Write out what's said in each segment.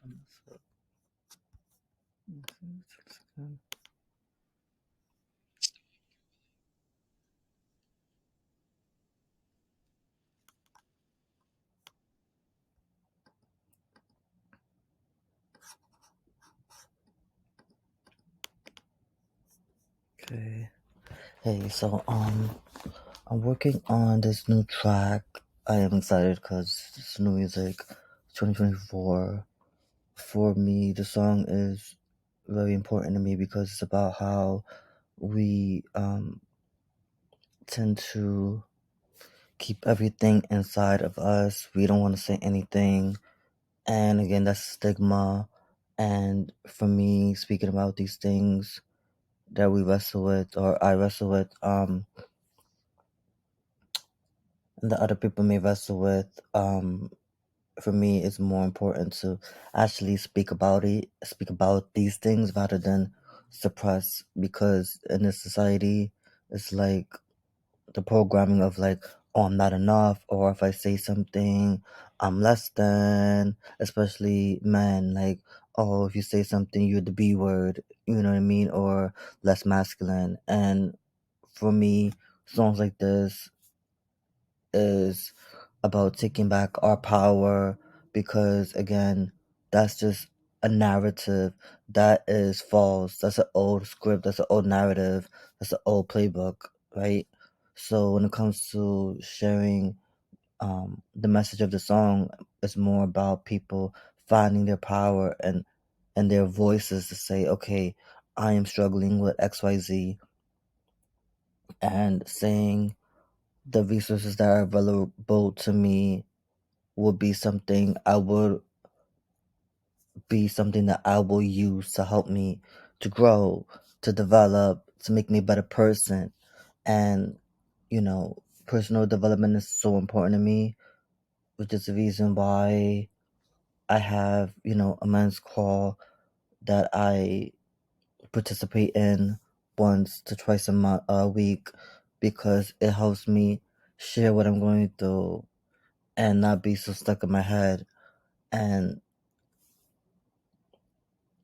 turn this up. Mhm. Okay. Hey, so I'm working on this new track. I am excited because it's new music, 2024. For me, the song is very important to me because it's about how we tend to keep everything inside of us. We don't want to say anything, and again, that's stigma. And for me, speaking about these things that we wrestle with, or I wrestle with, and that other people may wrestle with, for me, it's more important to actually speak about these things rather than suppress. Because in this society, it's like the programming of like, oh, I'm not enough, or if I say something, I'm less than, especially men, like, oh, if you say something, you're the B word, you know what I mean, or less masculine. And for me, songs like this is about taking back our power because, again, that's just a narrative that is false. That's an old script, that's an old narrative, that's an old playbook, right? So when it comes to sharing the message of the song, it's more about people finding their power and their voices to say, okay, I am struggling with XYZ, and saying the resources that are available to me would be something that I will use to help me to grow, to develop, to make me a better person. And, personal development is so important to me, which is the reason why I have, a men's call that I participate in once to twice a week, because it helps me share what I'm going through and not be so stuck in my head. And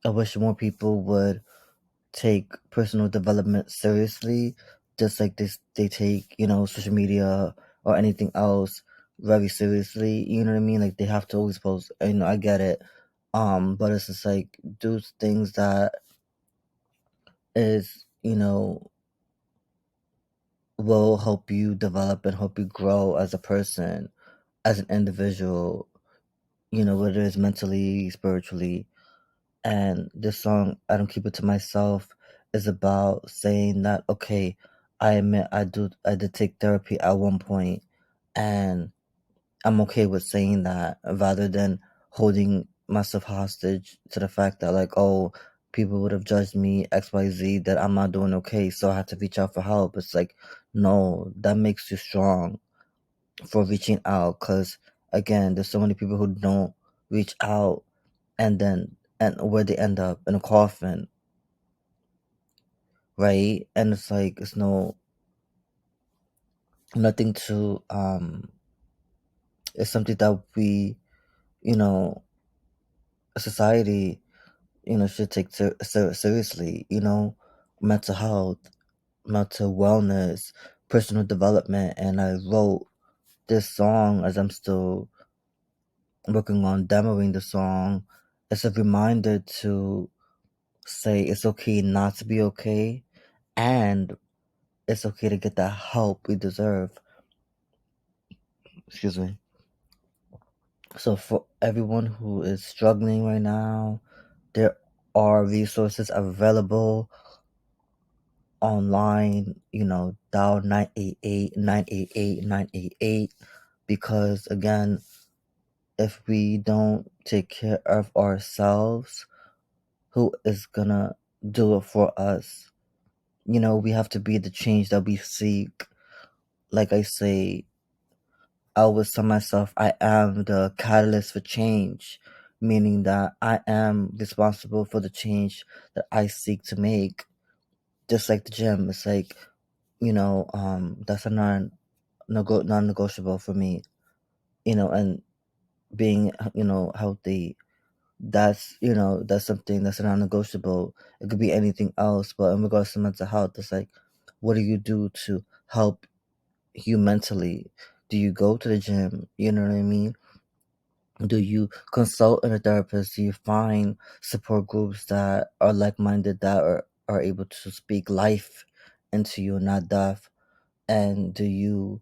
I wish more people would take personal development seriously, just like they take, social media or anything else very seriously. You know what I mean? Like they have to always post. I get it. But it's just like do things that is, will help you develop and help you grow as a person, as an individual, whether it's mentally, spiritually. And this song, I Don't Keep It to Myself, is about saying that, okay, I admit I did take therapy at one point, and I'm okay with saying that rather than holding myself hostage to the fact that, like, oh, people would have judged me XYZ, that I'm not doing okay, so I have to reach out for help. It's like, no, that makes you strong for reaching out, because again, there's so many people who don't reach out, and where they end up in a coffin, right? And it's like it's nothing to it's something that we, you know society, should take seriously. Mental health, mental wellness, personal development. And I wrote this song as I'm still working on demoing the song. It's a reminder to say it's okay not to be okay, and it's okay to get the help we deserve. Excuse me. So for everyone who is struggling right now, there are resources available online. Dial 988 because, again, if we don't take care of ourselves, who is gonna do it for us? We have to be the change that we seek. Like I say, I always tell myself I am the catalyst for change, meaning that I am responsible for the change that I seek to make. Just like the gym, it's like, that's a non-negotiable for me. And being, healthy, that's, that's something that's non-negotiable. It could be anything else, but in regards to mental health, it's like, what do you do to help you mentally? Do you go to the gym? You know what I mean? Do you consult in a therapist? Do you find support groups that are like-minded, that are able to speak life into you, not death? And do you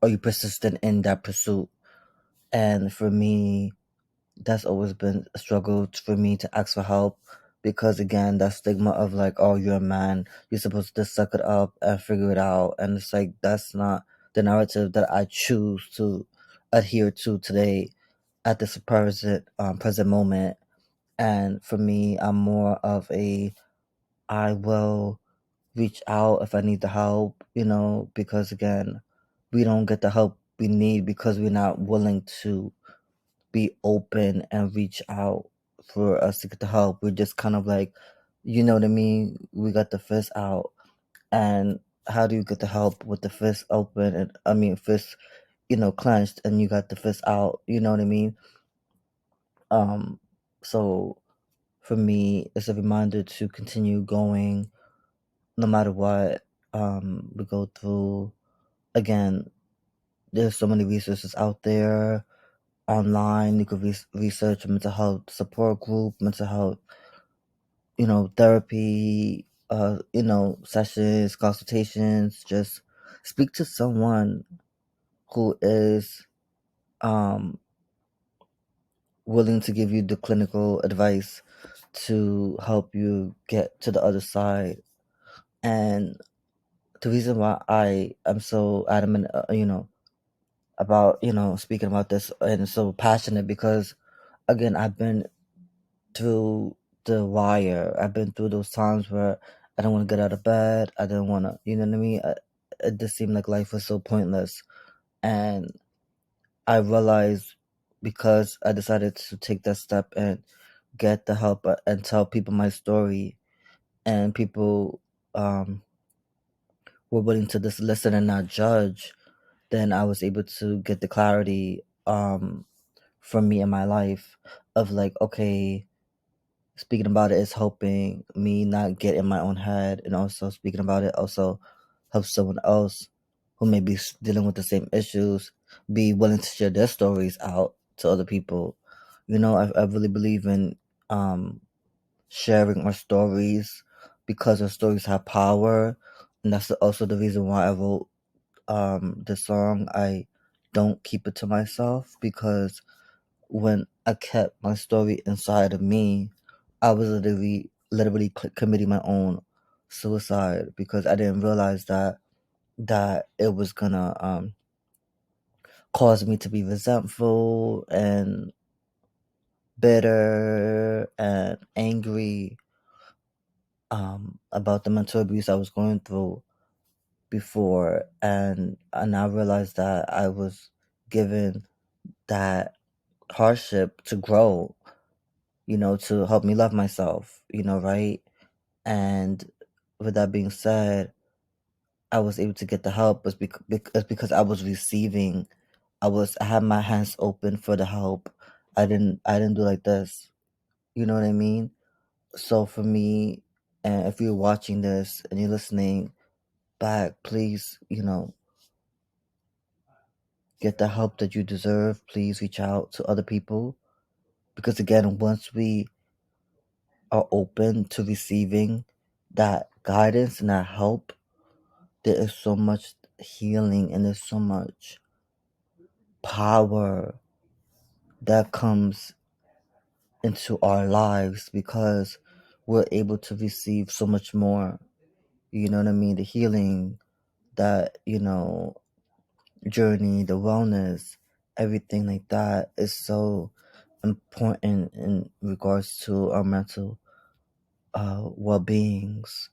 are you persistent in that pursuit? And for me, that's always been a struggle for me to ask for help, because again, that stigma of like, oh, you're a man, you're supposed to suck it up and figure it out. And it's like, that's not the narrative that I choose to adhere to today at this present moment. And for me, I'm more of a, I will reach out if I need the help, because again, we don't get the help we need because we're not willing to be open and reach out for us to get the help. We're just kind of like, you know what I mean? We got the fist out. And how do you get the help with the fist open? And I mean, fist, clenched, and you got the fist out, you know what I mean? Um, so for me, it's a reminder to continue going no matter what we go through. Again, there's so many resources out there online. You could research mental health support group, mental health, therapy, sessions, consultations. Just speak to someone who is um, willing to give you the clinical advice to help you get to the other side. And the reason why I am so adamant, about, speaking about this and so passionate, because again, I've been through the wire. I've been through those times where I don't want to get out of bed. I didn't want to, you know what I mean? It just seemed like life was so pointless. And I realized, because I decided to take that step and get the help and tell people my story, and people were willing to just listen and not judge, then I was able to get the clarity from me in my life of like, okay, speaking about it is helping me not get in my own head, and also speaking about it also helps someone else who may be dealing with the same issues be willing to share their stories out to other people. I really believe in um, sharing our stories, because our stories have power, and that's also the reason why I wrote the song. I don't keep it to myself, because when I kept my story inside of me, I was literally committing my own suicide, because I didn't realize that it was gonna cause me to be resentful and bitter and angry about the mental abuse I was going through before, and I realized that I was given that hardship to grow, to help me love myself, right? And with that being said, I was able to get the help was because I was receiving. I had my hands open for the help. I didn't do like this. You know what I mean? So for me, and if you're watching this and you're listening back, please, get the help that you deserve. Please reach out to other people, because again, once we are open to receiving that guidance and that help, there is so much healing and there's so much power that comes into our lives, because we're able to receive so much more. You know what I mean? The healing, that, journey, the wellness, everything like that is so important in regards to our mental well beings.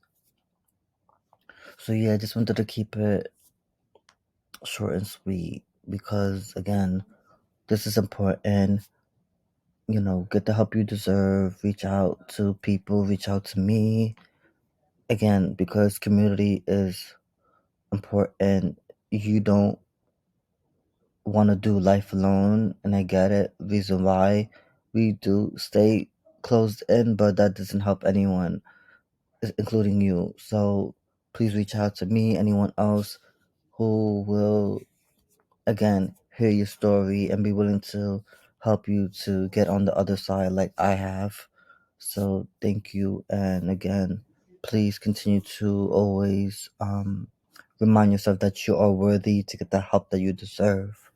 So yeah, I just wanted to keep it short and sweet, because again, this is important. Get the help you deserve. Reach out to people. Reach out to me. Again, because community is important. You don't want to do life alone, and I get it. Reason why we do stay closed in, but that doesn't help anyone, including you. So please reach out to me, anyone else who will, again, hear your story and be willing to help you to get on the other side like I have. So thank you. And again, please continue to always remind yourself that you are worthy to get the help that you deserve.